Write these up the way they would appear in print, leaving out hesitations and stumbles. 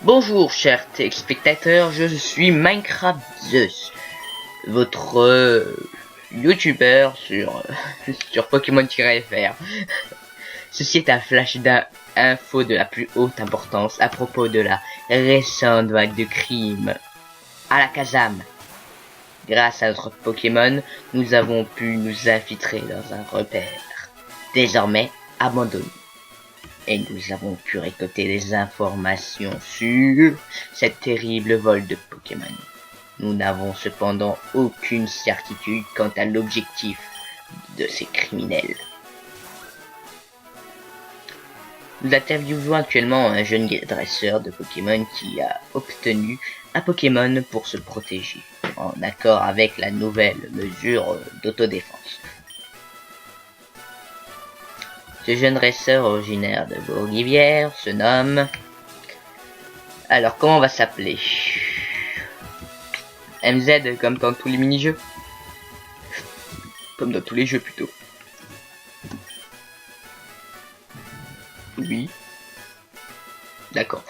Bonjour chers téléspectateurs, je suis Minecraft Zeus, votre youtubeur sur Pokémon-FR. Ceci est un flash d'infos de la plus haute importance à propos de la récente vague de crimes à la Kazam. Grâce à notre Pokémon, nous avons pu nous infiltrer dans un repère désormais abandonné. Et nous avons pu récolter des informations sur cette terrible vol de Pokémon. Nous n'avons cependant aucune certitude quant à l'objectif de ces criminels. Nous interviewons actuellement un jeune dresseur de Pokémon qui a obtenu un Pokémon pour se protéger, en accord avec la nouvelle mesure d'autodéfense. Ce jeune dresseur originaire de Bourg-Rivière se nomme... Alors, comment on va s'appeler? MZ, comme dans tous les mini-jeux. Comme dans tous les jeux, plutôt. Oui. D'accord.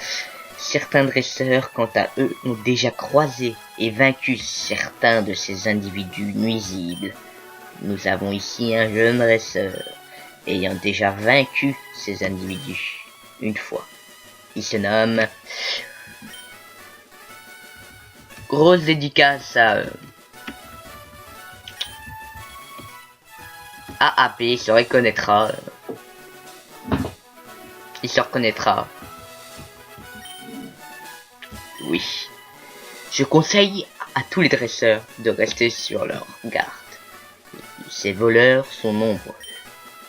Certains dresseurs, quant à eux, ont déjà croisé et vaincu certains de ces individus nuisibles. Nous avons ici un jeune dresseur ayant déjà vaincu ces individus une fois. Il se nomme... Grosse dédicace à AAP, il se reconnaîtra. Il se reconnaîtra. Oui. Je conseille à tous les dresseurs de rester sur leur garde. Ces voleurs sont nombreux,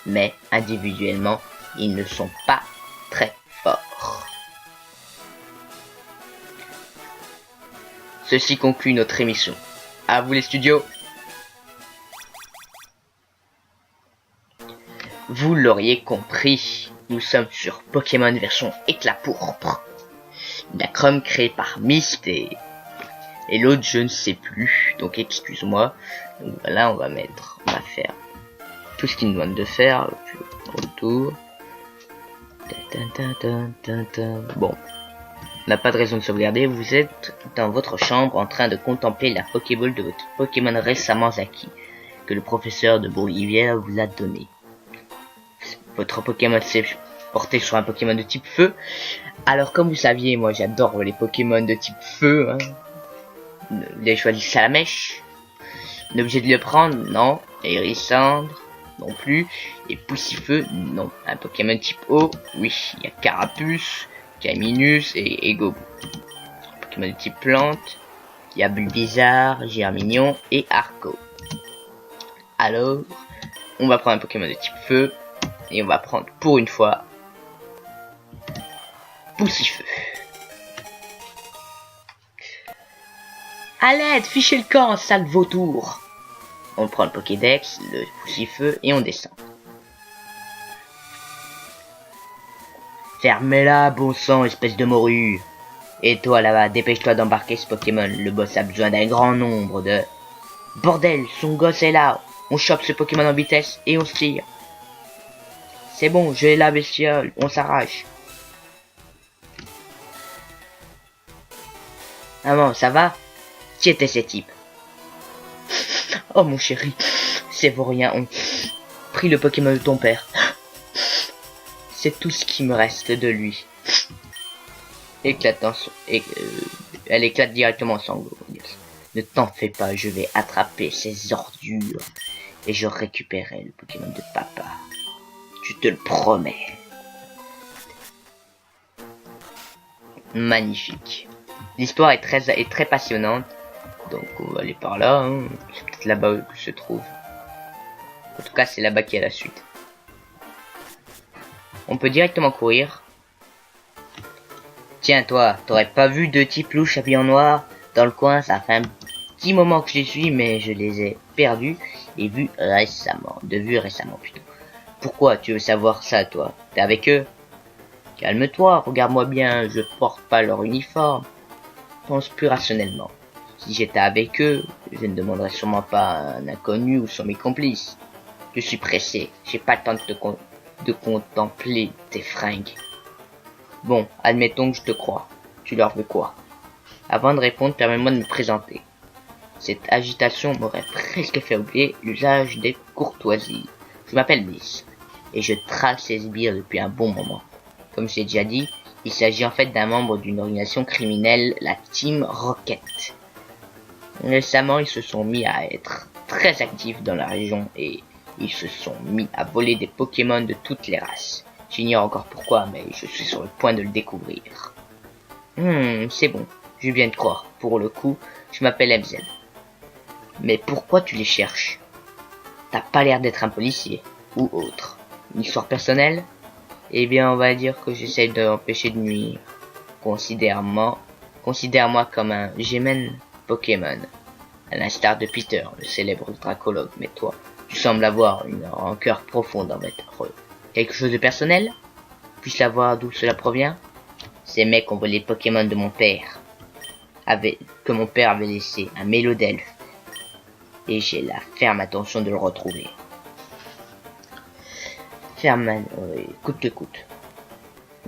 mais individuellement, ils ne sont pas très forts. Ceci conclut notre émission. À vous les studios. Vous l'auriez compris, nous sommes sur Pokémon version éclat pourpre. La Chrome créée par Myst et l'autre je ne sais plus, donc excuse-moi. Donc voilà, on va faire tout ce qu'il nous demande de faire, puis retour. Bon, on n'a pas de raison de sauvegarder, vous êtes dans votre chambre en train de contempler la Pokéball de votre Pokémon récemment acquis, que le professeur de Bourg-Rivière vous a donné. Votre Pokémon s'est porté sur un Pokémon de type feu. Alors comme vous saviez, moi j'adore les Pokémon de type feu. Vous avez choisi Salamèche. On est obligé de le prendre? Non. Hérissandre? Non plus. Et Poussifeu? Non. Un Pokémon type eau? Oui. Il y a Carapuce, Caminus et Egoboo. Pokémon de type plante? Il y a Bulbizarre, Germignon et Arco. Alors, on va prendre un Pokémon de type feu. Et on va prendre pour une fois Poussifeu. À l'aide, fichez le camp, sale vautour. On prend le Pokédex, le Poussifeu et on descend. Fermez-la, bon sang, espèce de morue. Et toi là-bas, dépêche-toi d'embarquer ce Pokémon. Le boss a besoin d'un grand nombre de... Bordel, son gosse est là. On chope ce Pokémon en vitesse et on se tire. C'est bon, j'ai la bestiole, on s'arrache. Ah bon, ça va? Qui étaient ces types? Oh mon chéri, ces vauriens ont pris le Pokémon de ton père. C'est tout ce qui me reste de lui. Éclatant, elle éclate directement en sanglots. Ne t'en fais pas, je vais attraper ces ordures et je récupérerai le Pokémon de papa. Je te le promets. Magnifique. L'histoire est très passionnante. Donc on va aller par là. C'est peut-être là-bas où se trouve. En tout cas, c'est là-bas qu'il y a la suite. On peut directement courir. Tiens, toi, t'aurais pas vu deux types louches habillés en noir dans le coin? Ça fait un petit moment que j'y suis, mais je les ai perdus et vus récemment. Plutôt. Pourquoi tu veux savoir ça, toi? T'es avec eux? Calme-toi, regarde-moi bien, je porte pas leur uniforme. Pense plus rationnellement. Si j'étais avec eux, je ne demanderais sûrement pas à un inconnu où sont mes complices. Je suis pressé, j'ai pas le temps de contempler tes fringues. Bon, admettons que je te crois. Tu leur veux quoi? Avant de répondre, permets-moi de me présenter. Cette agitation m'aurait presque fait oublier l'usage des courtoisies. Je m'appelle Miss, et je traque ces sbires depuis un bon moment. Comme je l'ai déjà dit, il s'agit en fait d'un membre d'une organisation criminelle, la Team Rocket. Récemment, ils se sont mis à être très actifs dans la région et ils se sont mis à voler des Pokémon de toutes les races. J'ignore encore pourquoi, mais je suis sur le point de le découvrir. C'est bon, je viens de croire. Pour le coup, je m'appelle MZ. Mais pourquoi tu les cherches? T'as pas l'air d'être un policier, ou autre. Une histoire personnelle? Eh bien, on va dire que j'essaye d'empêcher de nuire. Considère-moi comme un G-Man Pokémon. À l'instar de Peter, le célèbre dracologue. Mais toi, tu sembles avoir une rancœur profonde envers eux. Quelque chose de personnel? Puis-je savoir d'où cela provient? Ces mecs ont volé les Pokémon de mon père. Que mon père avait laissé un Mélodelphe. Et j'ai la ferme intention de le retrouver. Coûte que coûte.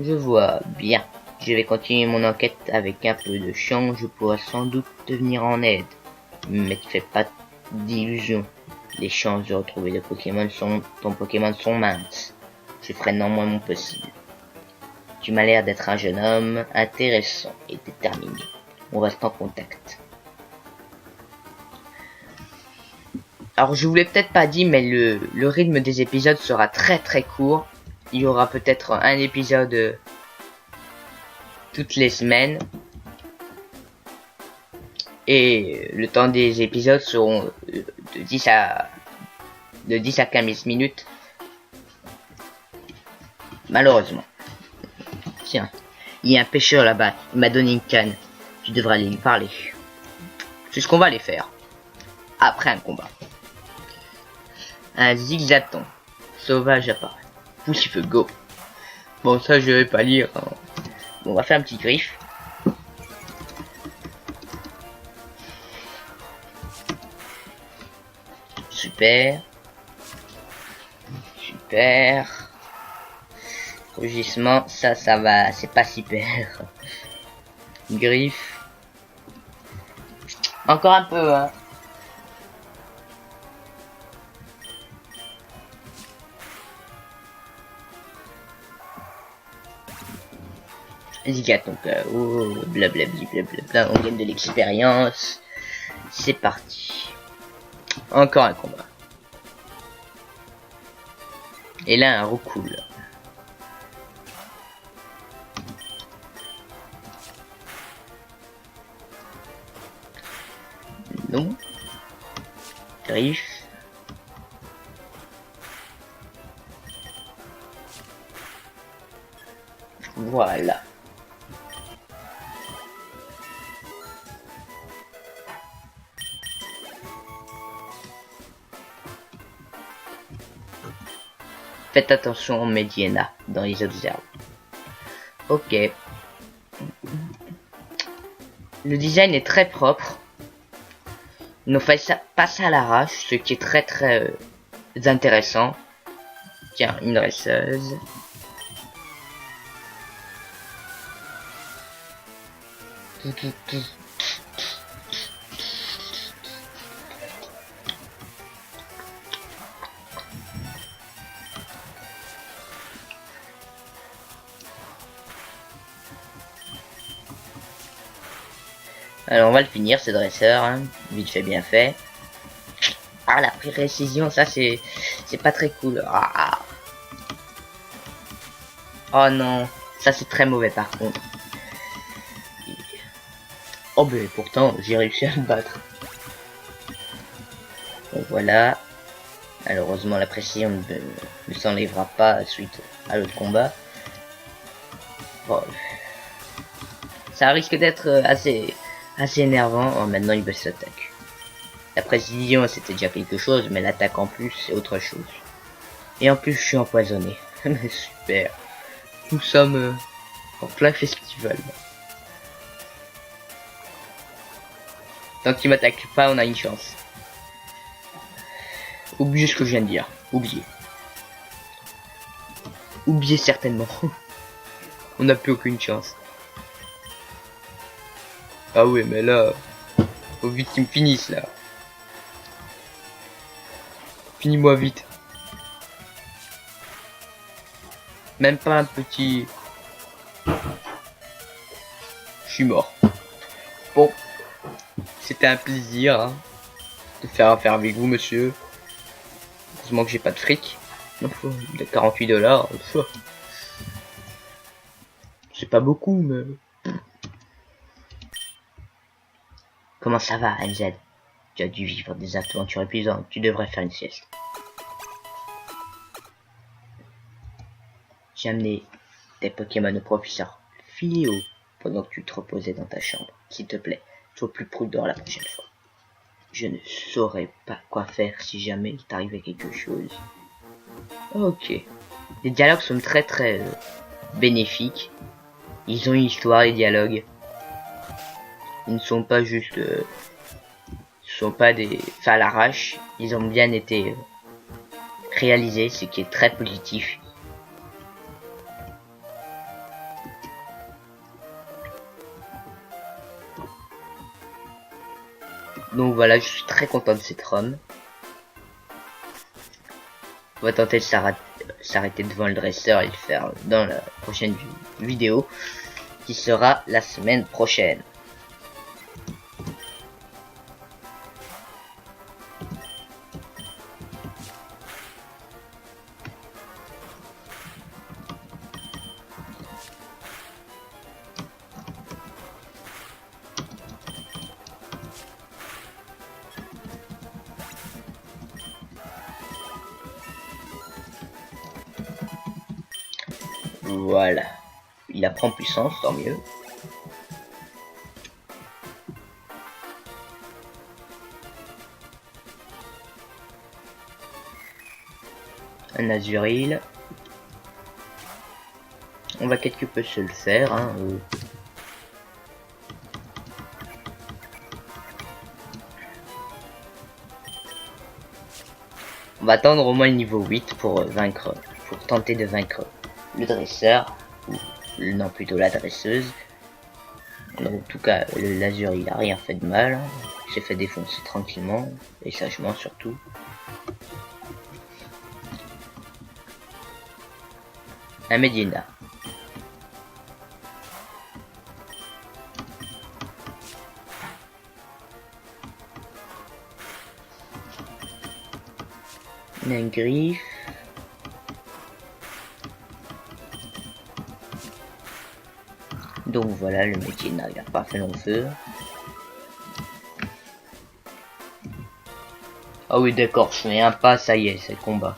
Je vois bien. Je vais continuer mon enquête avec un peu de chance. Je pourrais sans doute te venir en aide. Mais tu fais pas d'illusions. Les chances de retrouver ton Pokémon sont minces. Je ferai néanmoins mon possible. Tu m'as l'air d'être un jeune homme intéressant et déterminé. On reste en contact. Alors je vous l'ai peut-être pas dit, mais le rythme des épisodes sera très très court. Il y aura peut-être un épisode toutes les semaines. Et le temps des épisodes seront de 10 à 15 minutes. Malheureusement. Tiens, il y a un pêcheur là-bas. Il m'a donné une canne. Tu devrais aller lui parler. C'est ce qu'on va aller faire. Après un combat. Un zigzaton sauvage apparaît. Poussifeu, go. Bon, ça je vais pas lire. Hein. Bon, on va faire un petit griffe. Super. Super. Rugissement, ça va, c'est pas super. Griffe. Encore un peu, hein. Zigat, donc, blablabla, on gagne de l'expérience. C'est parti. Encore un combat. Et là, un roucoule. Non. Griffe. Voilà. Faites attention aux Mediana dans les autres herbes. Ok. Le design est très propre. Ils n'ont fait ça, pas ça à l'arrache, ce qui est très très intéressant. Tiens, une dresseuse. Alors on va le finir ce dresseur, hein. Vite fait bien fait. Ah la précision, ça c'est pas très cool. Ah. Oh non, ça c'est très mauvais par contre. Oh ben pourtant j'ai réussi à le battre. Donc voilà. Malheureusement la précision ne s'enlèvera pas suite à l'autre combat. Bon. Ça risque d'être assez énervant. Oh, maintenant il baisse l'attaque. La précision c'était déjà quelque chose, mais l'attaque en plus c'est autre chose. Et en plus je suis empoisonné. Super. Nous sommes en plein festival. Tant qu'il m'attaque pas, on a une chance. Oubliez ce que je viens de dire. Oubliez. Oubliez certainement. On n'a plus aucune chance. Ah ouais, mais là, faut vite qu'ils me finissent là. Finis-moi vite. Même pas un petit... Je suis mort. Bon, c'était un plaisir hein, de faire affaire avec vous, monsieur. Heureusement que j'ai pas de fric. De 48 $. C'est pas beaucoup, mais... Comment ça va, NZ? Tu as dû vivre des aventures épuisantes. Tu devrais faire une sieste. J'ai amené des Pokémon au professeur Filéo pendant que tu te reposais dans ta chambre. S'il te plaît, sois plus prudent la prochaine fois. Je ne saurais pas quoi faire si jamais il t'arrivait quelque chose. Ok. Les dialogues sont très bénéfiques. Ils ont une histoire, les dialogues. Ils ne sont pas juste... ce sont pas des faits à l'arrache. Ils ont bien été réalisés, ce qui est très positif. Donc voilà, je suis très content de cette ROM. On va tenter de s'arrêter devant le dresseur et le faire dans la prochaine vidéo, qui sera la semaine prochaine. Voilà, il apprend puissance, tant mieux. Un Azuril. On va quelque peu se le faire. Hein, On va attendre au moins le niveau 8 pour tenter de vaincre le dresseur, ou non plutôt la dresseuse. Donc, en tout cas, le Lazur il a rien fait de mal, il s'est fait défoncer tranquillement, et sagement surtout. Un Medina. Un griffe. Donc voilà, le Medina il a pas fait long feu. Ah oui d'accord, je mets un pas, ça y est, c'est le combat.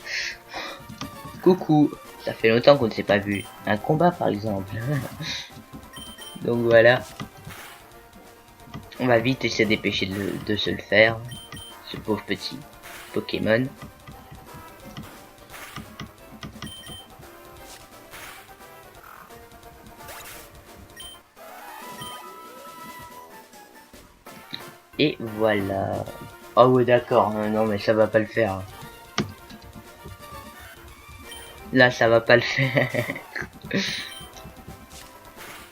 Coucou, ça fait longtemps qu'on ne s'est pas vu. Un combat par exemple. Donc voilà. On va vite essayer de dépêcher de se le faire. Ce pauvre petit Pokémon. Et voilà. Oh ouais d'accord, non mais ça va pas le faire. Là ça va pas le faire.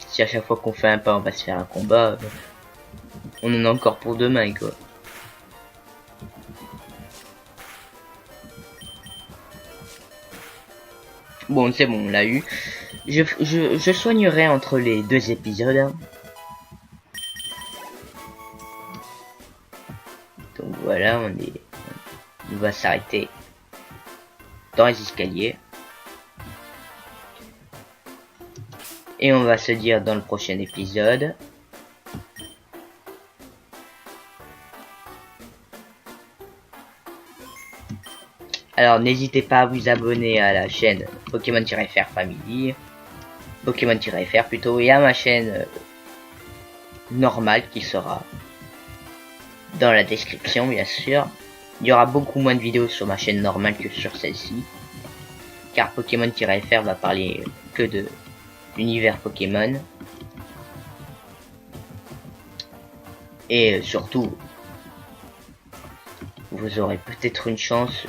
Si à chaque fois qu'on fait un pas on va se faire un combat, on en a encore pour demain quoi. Bon c'est bon, on l'a eu. Je soignerai entre les deux épisodes. Hein. Donc voilà, on va s'arrêter dans les escaliers. Et on va se dire dans le prochain épisode. Alors n'hésitez pas à vous abonner à la chaîne Pokémon-FR Family. Pokémon-FR plutôt, et à ma chaîne normale qui sera dans la description bien sûr. Il y aura beaucoup moins de vidéos sur ma chaîne normale que sur celle-ci, car Pokémon-FR va parler que de l'univers Pokémon. Et surtout, vous aurez peut-être une chance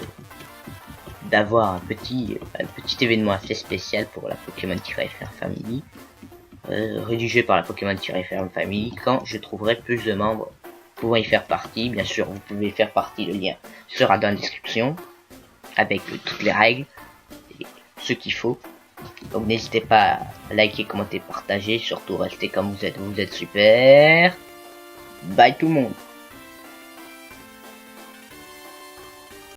d'avoir un petit événement assez spécial pour la Pokémon-FR Family. rédigé par la Pokémon-Ferme Family, quand je trouverai plus de membres pouvant y faire partie. Bien sûr, vous pouvez faire partie, le lien sera dans la description, avec toutes les règles, et ce qu'il faut. Donc n'hésitez pas à liker, commenter, partager, surtout restez comme vous êtes super. Bye tout le monde.